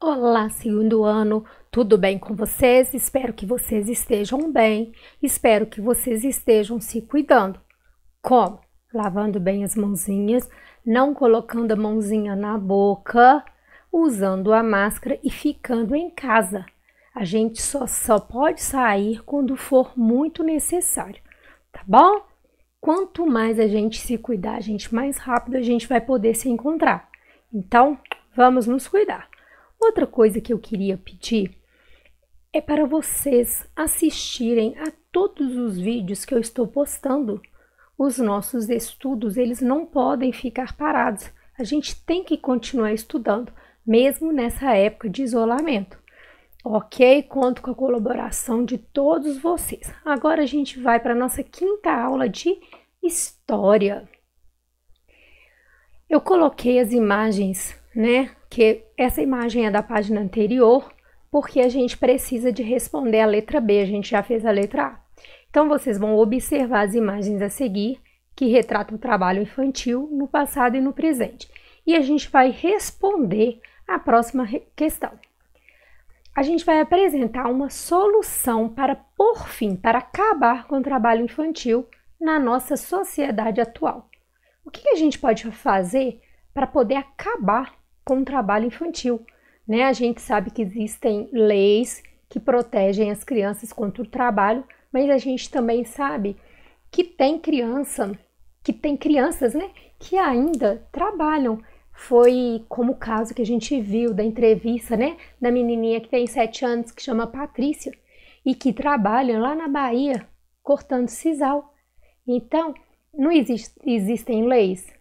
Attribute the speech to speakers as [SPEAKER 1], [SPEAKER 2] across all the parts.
[SPEAKER 1] Olá, segundo ano, tudo bem com vocês? Espero que vocês estejam bem, espero que vocês estejam se cuidando. Como? Lavando bem as mãozinhas, não colocando a mãozinha na boca, usando a máscara e ficando em casa. A gente só pode sair quando for muito necessário, tá bom? Quanto mais a gente se cuidar, mais rápido a gente vai poder se encontrar. Então, vamos nos cuidar. Outra coisa que eu queria pedir é para vocês assistirem a todos os vídeos que eu estou postando. Os nossos estudos, eles não podem ficar parados. A gente tem que continuar estudando, mesmo nessa época de isolamento. Ok? Conto com a colaboração de todos vocês. Agora a gente vai para a nossa quinta aula de História. Eu coloquei as imagens, que essa imagem é da página anterior, porque a gente precisa de responder a letra B, a gente já fez a letra A. Então, vocês vão observar as imagens a seguir, que retratam o trabalho infantil no passado e no presente. E a gente vai responder a próxima questão. A gente vai apresentar uma solução para pôr fim, para acabar com o trabalho infantil na nossa sociedade atual. O que a gente pode fazer para poder acabar com o trabalho infantil? A gente sabe que existem leis que protegem as crianças contra o trabalho, mas a gente também sabe que tem crianças, que ainda trabalham. Foi como o caso que a gente viu da entrevista, da menininha que tem 7 anos, que chama Patrícia, e que trabalha lá na Bahia cortando sisal. Então, não existem leis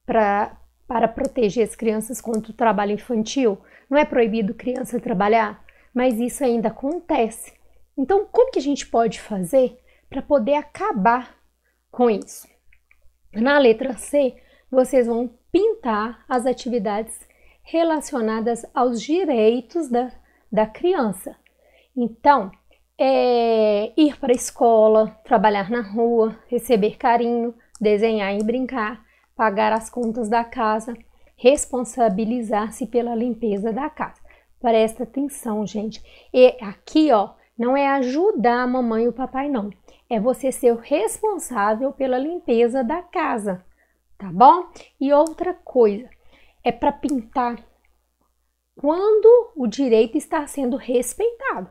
[SPEAKER 1] para proteger as crianças contra o trabalho infantil. Não é proibido criança trabalhar, mas isso ainda acontece. Então, como que a gente pode fazer para poder acabar com isso? Na letra C, vocês vão pintar as atividades relacionadas aos direitos da criança. Então, ir para a escola, trabalhar na rua, receber carinho, desenhar e brincar, pagar as contas da casa, responsabilizar-se pela limpeza da casa. Presta atenção, gente. E aqui, não é ajudar a mamãe e o papai, não. É você ser o responsável pela limpeza da casa, tá bom? E outra coisa, é para pintar quando o direito está sendo respeitado.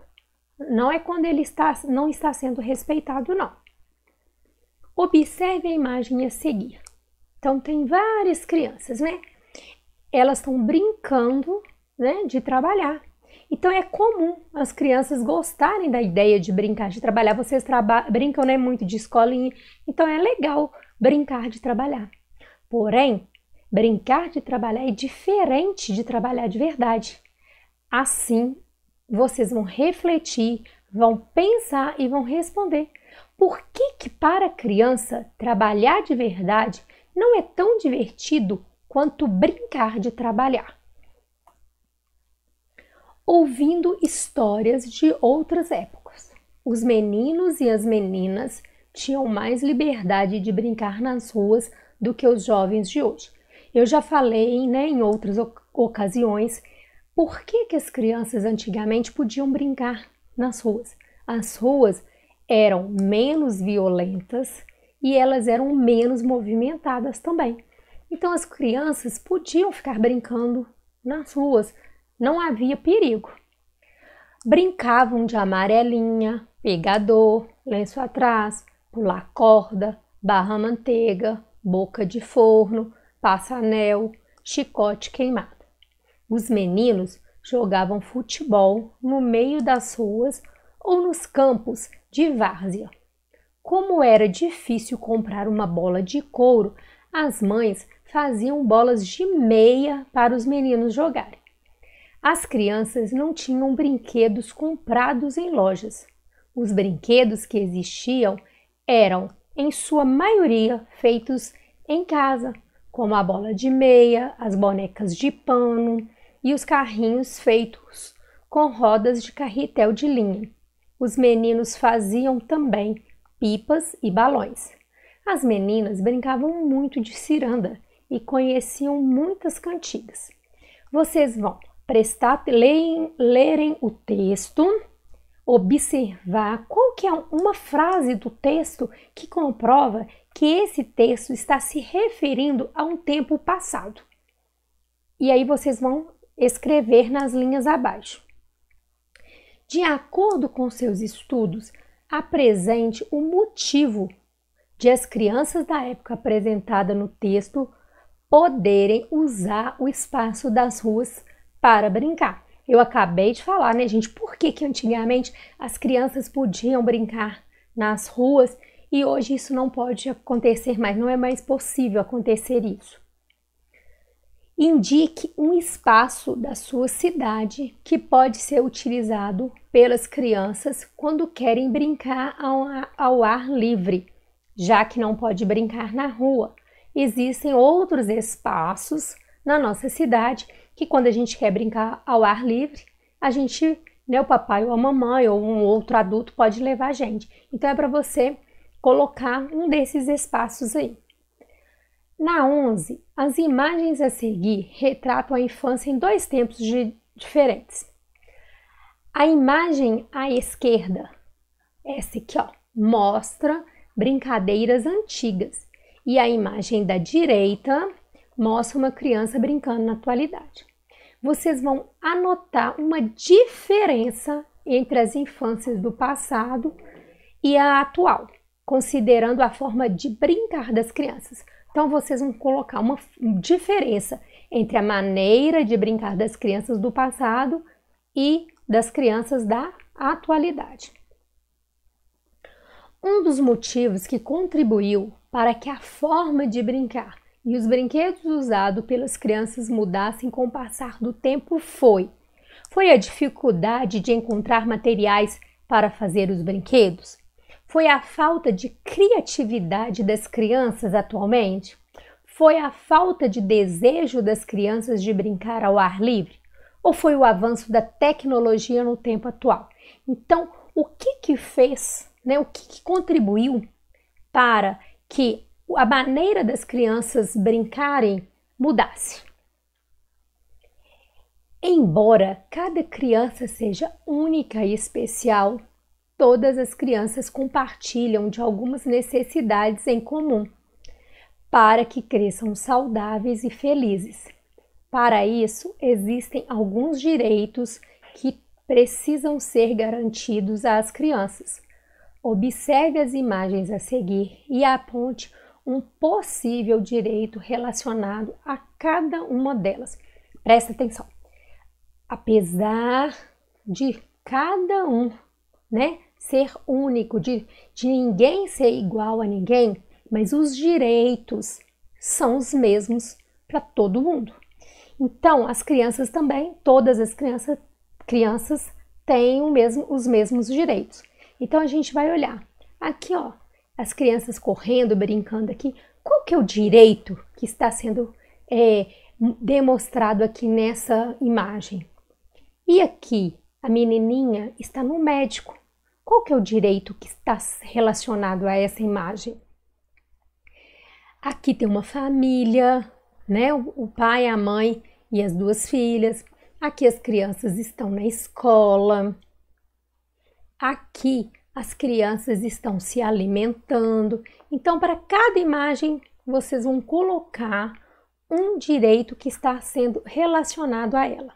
[SPEAKER 1] Não é quando ele não está sendo respeitado, não. Observe a imagem a seguir. Então, tem várias crianças, Elas estão brincando, de trabalhar. Então, é comum as crianças gostarem da ideia de brincar, de trabalhar. Vocês brincam, muito de escolinha, então é legal brincar de trabalhar. Porém, brincar de trabalhar é diferente de trabalhar de verdade. Assim, vocês vão refletir, vão pensar e vão responder. Por que para a criança trabalhar de verdade não é tão divertido quanto brincar de trabalhar? Ouvindo histórias de outras épocas. Os meninos e as meninas tinham mais liberdade de brincar nas ruas do que os jovens de hoje. Eu já falei, em outras ocasiões, por que as crianças antigamente podiam brincar nas ruas? As ruas eram menos violentas e elas eram menos movimentadas também. Então as crianças podiam ficar brincando nas ruas, não havia perigo. Brincavam de amarelinha, pegador, lenço atrás, pular corda, barra manteiga, boca de forno, passa-anel, chicote queimado. Os meninos jogavam futebol no meio das ruas ou nos campos de várzea. Como era difícil comprar uma bola de couro, as mães faziam bolas de meia para os meninos jogarem. As crianças não tinham brinquedos comprados em lojas. Os brinquedos que existiam eram, em sua maioria, feitos em casa, como a bola de meia, as bonecas de pano e os carrinhos feitos com rodas de carretel de linha. Os meninos faziam também pipas e balões. As meninas brincavam muito de ciranda e conheciam muitas cantigas. Vocês vão lerem o texto, observar qual que é uma frase do texto que comprova que esse texto está se referindo a um tempo passado. E aí vocês vão escrever nas linhas abaixo. De acordo com seus estudos, apresente o motivo de as crianças da época apresentada no texto poderem usar o espaço das ruas para brincar. Eu acabei de falar, né, gente, por que antigamente as crianças podiam brincar nas ruas e hoje isso não pode acontecer mais, não é mais possível acontecer isso. Indique um espaço da sua cidade que pode ser utilizado pelas crianças quando querem brincar ao ar livre, já que não pode brincar na rua. Existem outros espaços na nossa cidade que quando a gente quer brincar ao ar livre, a gente, né, o papai ou a mamãe ou um outro adulto pode levar a gente. Então é para você colocar um desses espaços aí. Na 11, as imagens a seguir retratam a infância em dois tempos diferentes. A imagem à esquerda, essa aqui, ó, mostra brincadeiras antigas. E a imagem da direita mostra uma criança brincando na atualidade. Vocês vão anotar uma diferença entre as infâncias do passado e a atual, considerando a forma de brincar das crianças. Então, vocês vão colocar uma diferença entre a maneira de brincar das crianças do passado e das crianças da atualidade. Um dos motivos que contribuiu para que a forma de brincar e os brinquedos usados pelas crianças mudassem com o passar do tempo foi a dificuldade de encontrar materiais para fazer os brinquedos? Foi a falta de criatividade das crianças atualmente? Foi a falta de desejo das crianças de brincar ao ar livre? Ou foi o avanço da tecnologia no tempo atual? Então, o que fez, né, o que contribuiu para que a maneira das crianças brincarem mudasse? Embora cada criança seja única e especial, todas as crianças compartilham de algumas necessidades em comum para que cresçam saudáveis e felizes. Para isso, existem alguns direitos que precisam ser garantidos às crianças. Observe as imagens a seguir e aponte um possível direito relacionado a cada uma delas. Presta atenção. Apesar de cada um, né, ser único, de ninguém ser igual a ninguém, mas os direitos são os mesmos para todo mundo. Então, as crianças também, todas as crianças têm os mesmos direitos. Então, a gente vai olhar aqui, ó, as crianças correndo, brincando aqui. Qual que é o direito que está sendo demonstrado aqui nessa imagem? E aqui, a menininha está no médico. Qual que é o direito que está relacionado a essa imagem? Aqui tem uma família, né? O pai, a mãe e as duas filhas. Aqui as crianças estão na escola. Aqui as crianças estão se alimentando. Então, para cada imagem, vocês vão colocar um direito que está sendo relacionado a ela.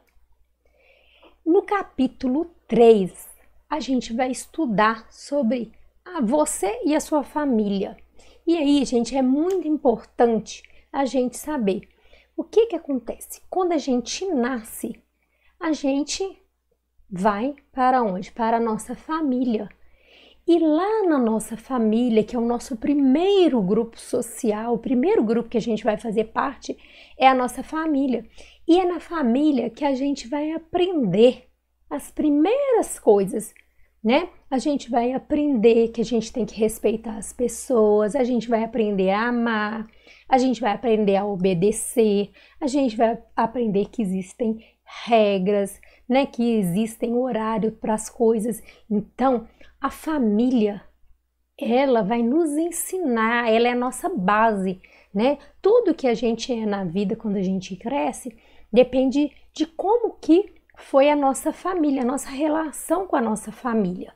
[SPEAKER 1] No capítulo 3, a gente vai estudar sobre você e a sua família. E aí, gente, é muito importante a gente saber o que acontece. Quando a gente nasce, a gente vai para onde? Para a nossa família. E lá na nossa família, que é o nosso primeiro grupo social, o primeiro grupo que a gente vai fazer parte é a nossa família. E é na família que a gente vai aprender as primeiras coisas, né? A gente vai aprender que a gente tem que respeitar as pessoas, a gente vai aprender a amar, a gente vai aprender a obedecer, a gente vai aprender que existem regras, né? Que existem horário para as coisas. Então, a família, ela vai nos ensinar, ela é a nossa base, né? Tudo que a gente é na vida quando a gente cresce, depende de como que foi a nossa família, a nossa relação com a nossa família.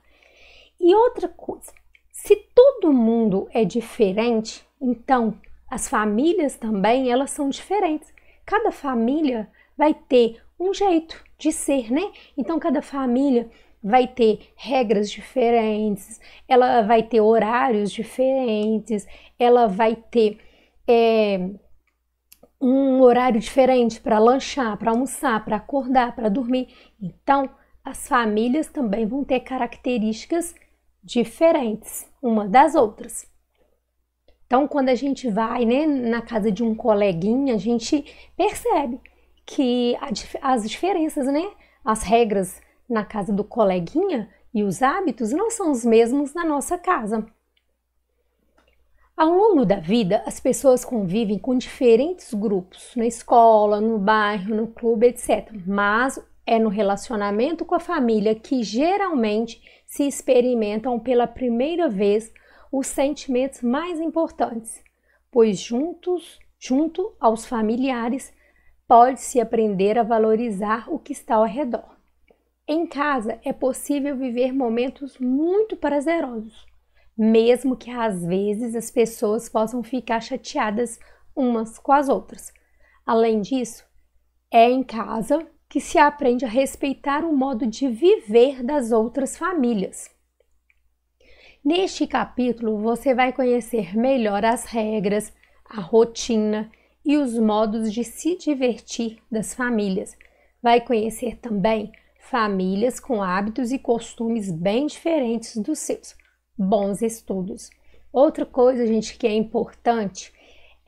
[SPEAKER 1] E outra coisa, se todo mundo é diferente, então as famílias também, elas são diferentes. Cada família vai ter um jeito de ser, né? Então cada família vai ter regras diferentes, ela vai ter horários diferentes, ela vai ter um horário diferente para lanchar, para almoçar, para acordar, para dormir. Então, as famílias também vão ter características diferentes uma das outras. Então, quando a gente vai, né, na casa de um coleguinha, a gente percebe que as diferenças, né, as regras na casa do coleguinha e os hábitos não são os mesmos na nossa casa. Ao longo da vida, as pessoas convivem com diferentes grupos, na escola, no bairro, no clube, etc. Mas é no relacionamento com a família que geralmente se experimentam pela primeira vez os sentimentos mais importantes, pois junto aos familiares pode-se aprender a valorizar o que está ao redor. Em casa é possível viver momentos muito prazerosos, mesmo que às vezes as pessoas possam ficar chateadas umas com as outras. Além disso, é em casa que se aprende a respeitar o modo de viver das outras famílias. Neste capítulo, você vai conhecer melhor as regras, a rotina e os modos de se divertir das famílias. Vai conhecer também famílias com hábitos e costumes bem diferentes dos seus. Bons estudos. Outra coisa, gente, que é importante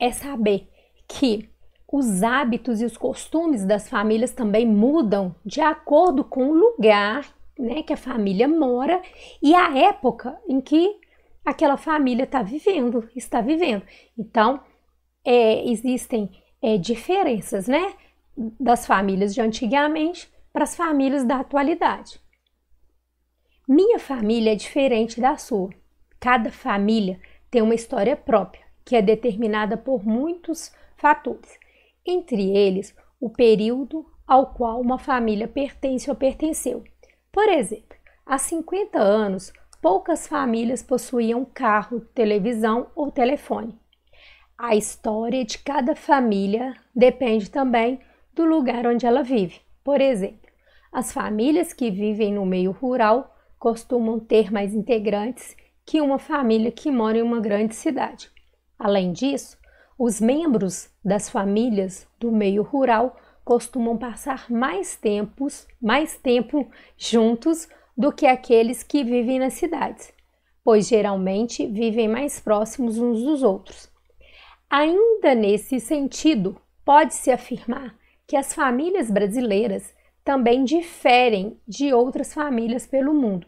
[SPEAKER 1] é saber que os hábitos e os costumes das famílias também mudam de acordo com o lugar, né, que a família mora e a época em que aquela família está vivendo. Então, existem diferenças, né, das famílias de antigamente para as famílias da atualidade. Minha família é diferente da sua. Cada família tem uma história própria, que é determinada por muitos fatores, entre eles o período ao qual uma família pertence ou pertenceu. Por exemplo, há 50 anos, poucas famílias possuíam carro, televisão ou telefone. A história de cada família depende também do lugar onde ela vive. Por exemplo, as famílias que vivem no meio rural costumam ter mais integrantes que uma família que mora em uma grande cidade. Além disso, os membros das famílias do meio rural costumam passar mais tempo juntos do que aqueles que vivem nas cidades, pois geralmente vivem mais próximos uns dos outros. Ainda nesse sentido, pode-se afirmar que as famílias brasileiras também diferem de outras famílias pelo mundo.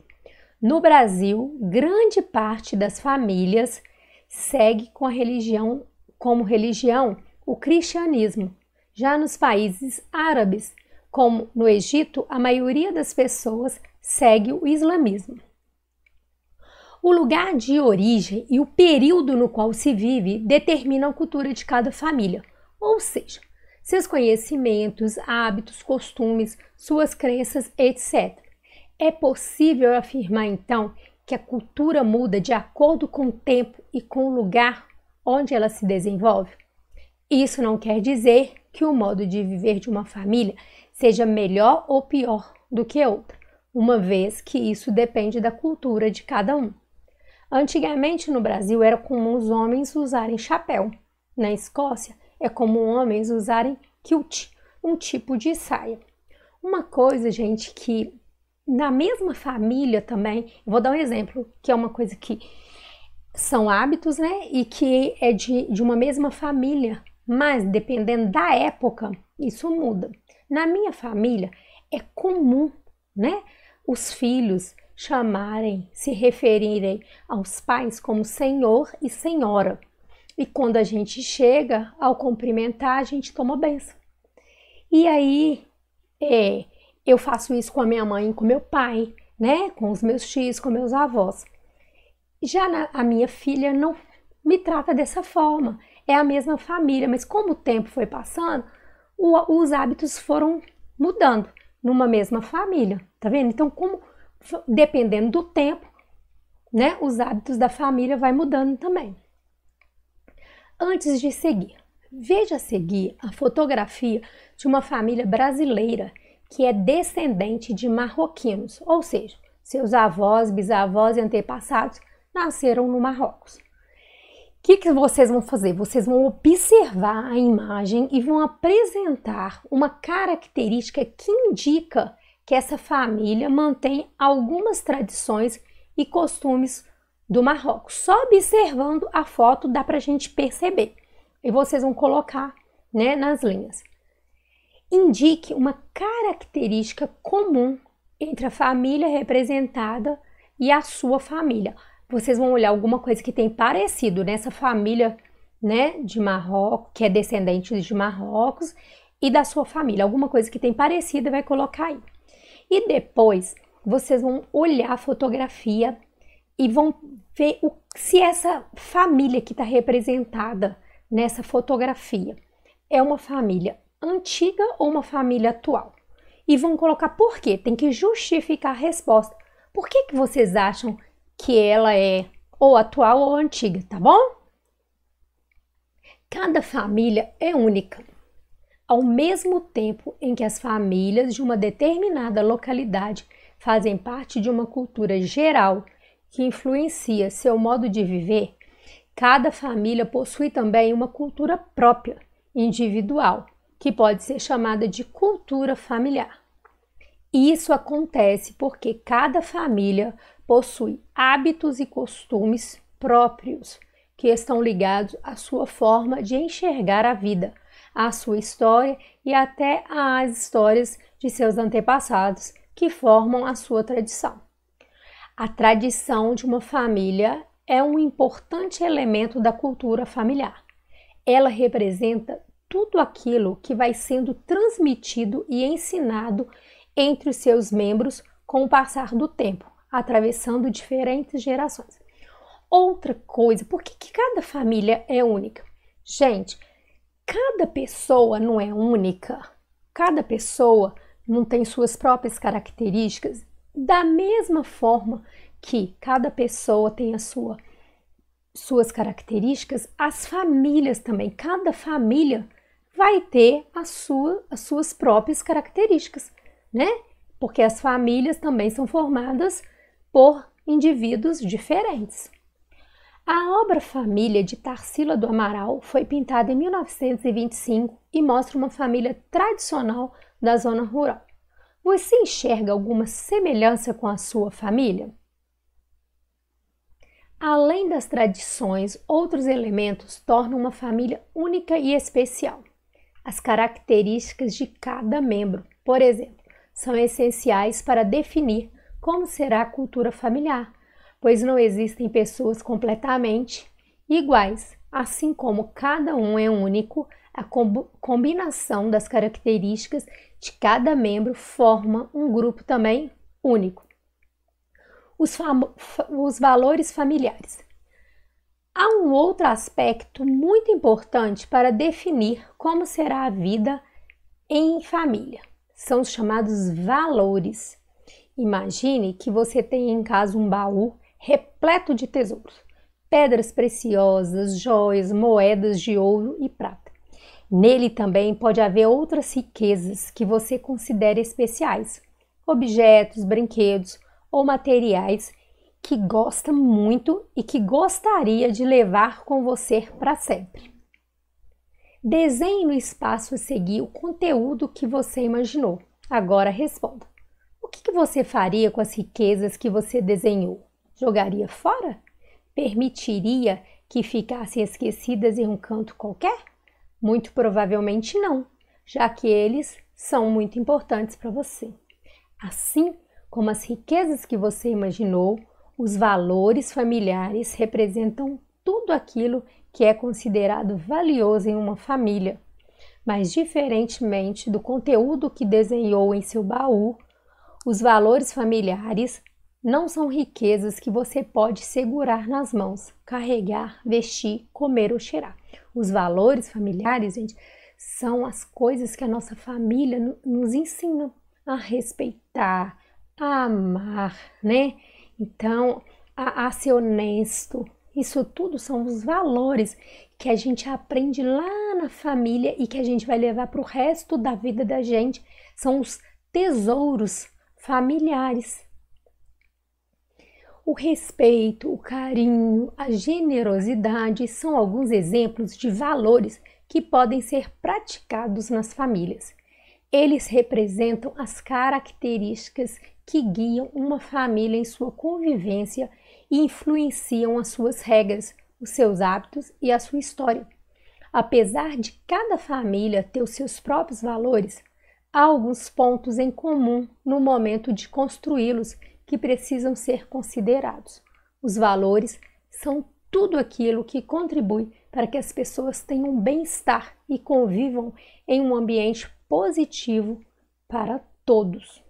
[SPEAKER 1] No Brasil, grande parte das famílias segue como religião o cristianismo. Já nos países árabes, como no Egito, a maioria das pessoas segue o islamismo. O lugar de origem e o período no qual se vive determinam a cultura de cada família, ou seja, seus conhecimentos, hábitos, costumes, suas crenças, etc. É possível afirmar, então, que a cultura muda de acordo com o tempo e com o lugar onde ela se desenvolve? Isso não quer dizer que o modo de viver de uma família seja melhor ou pior do que outra, uma vez que isso depende da cultura de cada um. Antigamente no Brasil era comum os homens usarem chapéu. Na Escócia é comum homens usarem kilt, um tipo de saia. Uma coisa, gente, que na mesma família também, vou dar um exemplo, que é uma coisa que são hábitos, né, e que é de uma mesma família, mas dependendo da época, isso muda. Na minha família é comum, né, os filhos se referirem aos pais como senhor e senhora. E quando a gente chega, ao cumprimentar, a gente toma bênção. E aí, eu faço isso com a minha mãe, com meu pai, né? Com os meus tios, com meus avós. Já a minha filha não me trata dessa forma. É a mesma família, mas como o tempo foi passando, os hábitos foram mudando numa mesma família, tá vendo? Então, como dependendo do tempo, né, os hábitos da família vai mudando também. Antes de seguir, veja a seguir a fotografia de uma família brasileira que é descendente de marroquinos, ou seja, seus avós, bisavós e antepassados nasceram no Marrocos. O que vocês vão fazer? Vocês vão observar a imagem e vão apresentar uma característica que indica que essa família mantém algumas tradições e costumes do Marrocos. Só observando a foto dá para a gente perceber. E vocês vão colocar, né, nas linhas. Indique uma característica comum entre a família representada e a sua família. Vocês vão olhar alguma coisa que tem parecido nessa família, né, de Marrocos, que é descendente de Marrocos, e da sua família. Alguma coisa que tem parecido e vai colocar aí. E depois, vocês vão olhar a fotografia e vão ver se essa família que está representada nessa fotografia é uma família antiga ou uma família atual. E vão colocar por quê? Tem que justificar a resposta. Por que vocês acham que ela é ou atual ou antiga, tá bom? Cada família é única. Ao mesmo tempo em que as famílias de uma determinada localidade fazem parte de uma cultura geral que influencia seu modo de viver, cada família possui também uma cultura própria, individual, que pode ser chamada de cultura familiar. Isso acontece porque cada família possui hábitos e costumes próprios, que estão ligados à sua forma de enxergar a vida, à sua história e até às histórias de seus antepassados, que formam a sua tradição. A tradição de uma família é um importante elemento da cultura familiar. Ela representa tudo aquilo que vai sendo transmitido e ensinado entre os seus membros com o passar do tempo, atravessando diferentes gerações. Outra coisa, por que cada família é única? Gente, cada pessoa não é única, cada pessoa não tem suas próprias características, da mesma forma que cada pessoa tem suas características, as famílias também, cada família vai ter as suas próprias características, né? Porque as famílias também são formadas por indivíduos diferentes. A obra Família de Tarsila do Amaral foi pintada em 1925 e mostra uma família tradicional da zona rural. Você enxerga alguma semelhança com a sua família? Além das tradições, outros elementos tornam uma família única e especial. As características de cada membro, por exemplo, são essenciais para definir como será a cultura familiar, pois não existem pessoas completamente iguais, assim como cada um é único, a combinação das características de cada membro forma um grupo também único. Os valores familiares. Há um outro aspecto muito importante para definir como será a vida em família. São os chamados valores. Imagine que você tem em casa um baú repleto de tesouros, pedras preciosas, joias, moedas de ouro e prata. Nele também pode haver outras riquezas que você considera especiais, objetos, brinquedos ou materiais que gosta muito e que gostaria de levar com você para sempre. Desenhe no espaço a seguir o conteúdo que você imaginou. Agora responda. O que você faria com as riquezas que você desenhou? Jogaria fora? Permitiria que ficassem esquecidas em um canto qualquer? Muito provavelmente não, já que eles são muito importantes para você. Assim como as riquezas que você imaginou, os valores familiares representam tudo aquilo que é considerado valioso em uma família. Mas, diferentemente do conteúdo que desenhou em seu baú, os valores familiares não são riquezas que você pode segurar nas mãos, carregar, vestir, comer ou cheirar. Os valores familiares, gente, são as coisas que a nossa família nos ensina a respeitar, a amar, né? Então, a ser honesto. Isso tudo são os valores que a gente aprende lá na família e que a gente vai levar para o resto da vida da gente. São os tesouros familiares. O respeito, o carinho, a generosidade são alguns exemplos de valores que podem ser praticados nas famílias. Eles representam as características que guiam uma família em sua convivência e influenciam as suas regras, os seus hábitos e a sua história. Apesar de cada família ter os seus próprios valores, há alguns pontos em comum no momento de construí-los que precisam ser considerados. Os valores são tudo aquilo que contribui para que as pessoas tenham bem-estar e convivam em um ambiente positivo para todos.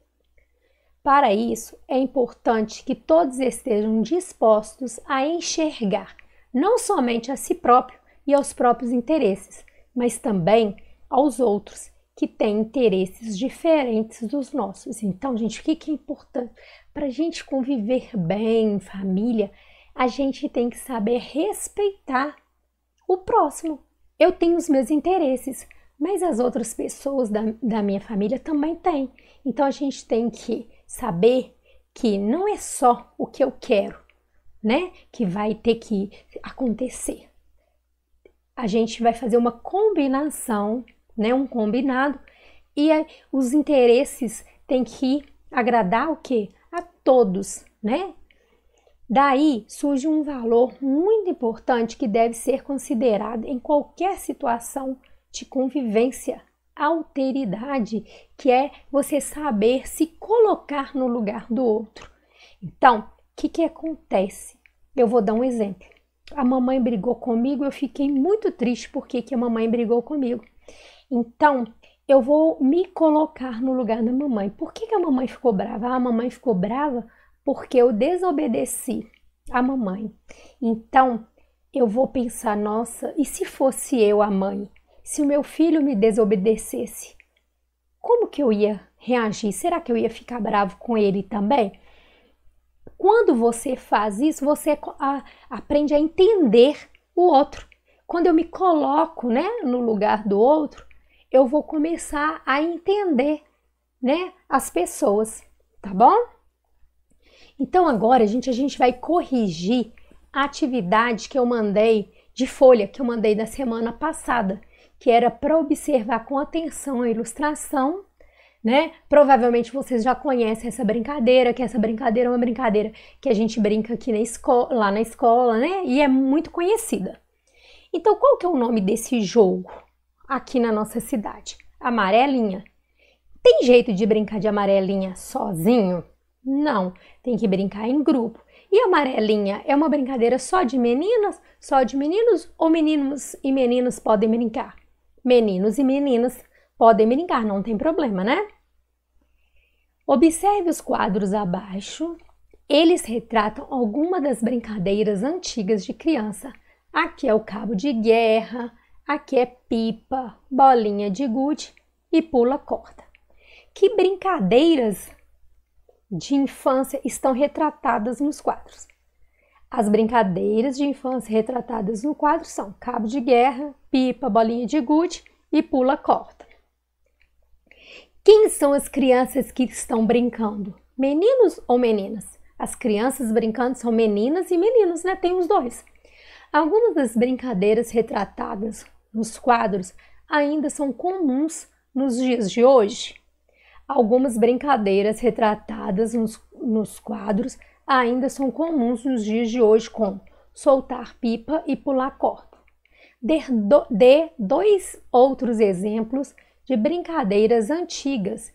[SPEAKER 1] Para isso, é importante que todos estejam dispostos a enxergar não somente a si próprio e aos próprios interesses, mas também aos outros que têm interesses diferentes dos nossos. Então, gente, o que é importante? Para a gente conviver bem em família, a gente tem que saber respeitar o próximo. Eu tenho os meus interesses, mas as outras pessoas da minha família também têm. Então, a gente tem que saber que não é só o que eu quero, né, que vai ter que acontecer. A gente vai fazer uma combinação, né, um combinado, e os interesses têm que agradar o quê? A todos, né? Daí surge um valor muito importante que deve ser considerado em qualquer situação de convivência: a alteridade, que é você saber se colocar no lugar do outro. Então, o que acontece? Eu vou dar um exemplo. A mamãe brigou comigo, eu fiquei muito triste porque a mamãe brigou comigo. Então, eu vou me colocar no lugar da mamãe. Por que a mamãe ficou brava? A mamãe ficou brava porque eu desobedeci a mamãe. Então, eu vou pensar, nossa, e se fosse eu a mãe? Se o meu filho me desobedecesse, como que eu ia reagir? Será que eu ia ficar bravo com ele também? Quando você faz isso, você aprende a entender o outro. Quando eu me coloco, né, no lugar do outro, eu vou começar a entender, né, as pessoas, tá bom? Então agora, gente, a gente vai corrigir a atividade que eu mandei de folha, que eu mandei da semana passada, que era para observar com atenção a ilustração, né? Provavelmente vocês já conhecem essa brincadeira, que essa brincadeira é uma brincadeira que a gente brinca aqui na escola, lá na escola, né? E é muito conhecida. Então, qual que é o nome desse jogo aqui na nossa cidade? Amarelinha. Tem jeito de brincar de amarelinha sozinho? Não, tem que brincar em grupo. E amarelinha é uma brincadeira só de meninas, só de meninos, ou meninos e meninas podem brincar? Meninos e meninas podem brincar, não tem problema, né? Observe os quadros abaixo. Eles retratam algumas das brincadeiras antigas de criança. Aqui é o cabo de guerra, aqui é pipa, bolinha de gude e pula-corda. Que brincadeiras de infância estão retratadas nos quadros? As brincadeiras de infância retratadas no quadro são cabo de guerra, pipa, bolinha de gude e pula-corda. Quem são as crianças que estão brincando? Meninos ou meninas? As crianças brincando são meninas e meninos, né? Tem os dois. Algumas das brincadeiras retratadas nos quadros ainda são comuns nos dias de hoje. Algumas brincadeiras retratadas nos quadros ainda são comuns nos dias de hoje, como soltar pipa e pular corda. Dê dois outros exemplos de brincadeiras antigas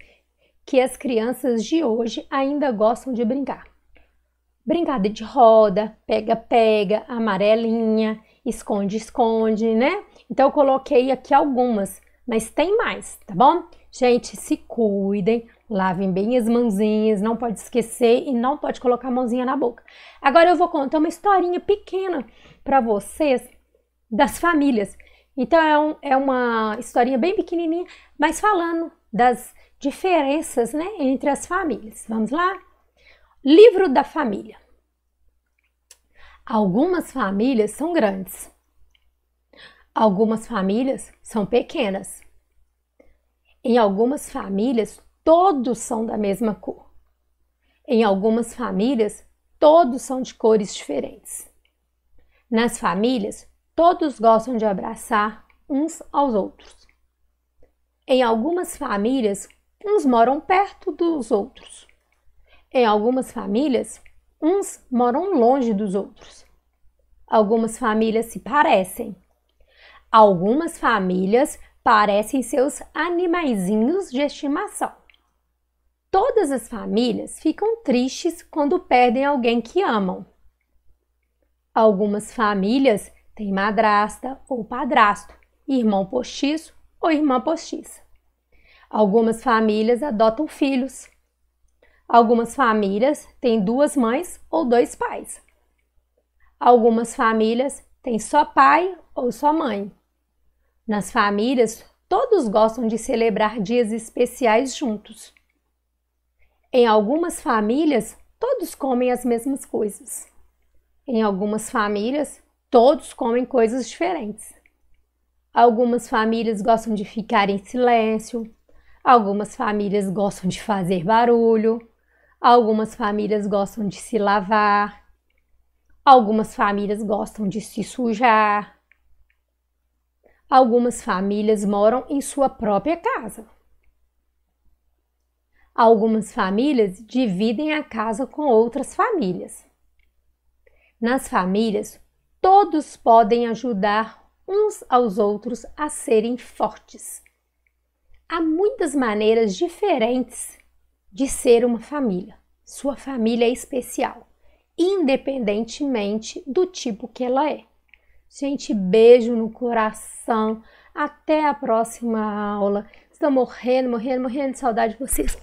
[SPEAKER 1] que as crianças de hoje ainda gostam de brincar. Brincadeira de roda, pega-pega, amarelinha, esconde-esconde, né? Então eu coloquei aqui algumas, mas tem mais, tá bom? Gente, se cuidem, lavem bem as mãozinhas, não pode esquecer e não pode colocar a mãozinha na boca. Agora eu vou contar uma historinha pequena para vocês das famílias Então é uma historinha bem pequenininha, mas falando das diferenças, né, entre as famílias. Vamos lá? Livro da família. Algumas famílias são grandes. Algumas famílias são pequenas. Em algumas famílias, todos são da mesma cor. Em algumas famílias, todos são de cores diferentes. Nas famílias, todos gostam de abraçar uns aos outros. Em algumas famílias, uns moram perto dos outros. Em algumas famílias, uns moram longe dos outros. Algumas famílias se parecem. Algumas famílias parecem seus animaizinhos de estimação. Todas as famílias ficam tristes quando perdem alguém que amam. Algumas famílias têm madrasta ou padrasto, irmão postiço ou irmã postiça. Algumas famílias adotam filhos. Algumas famílias têm 2 mães ou 2 pais. Algumas famílias têm só pai ou só mãe. Nas famílias, todos gostam de celebrar dias especiais juntos. Em algumas famílias, todos comem as mesmas coisas. Em algumas famílias, todos comem coisas diferentes. Algumas famílias gostam de ficar em silêncio. Algumas famílias gostam de fazer barulho. Algumas famílias gostam de se lavar. Algumas famílias gostam de se sujar. Algumas famílias moram em sua própria casa. Algumas famílias dividem a casa com outras famílias. Nas famílias, todos podem ajudar uns aos outros a serem fortes. Há muitas maneiras diferentes de ser uma família. Sua família é especial, independentemente do tipo que ela é. Gente, beijo no coração. Até a próxima aula. Estou morrendo de saudade de vocês.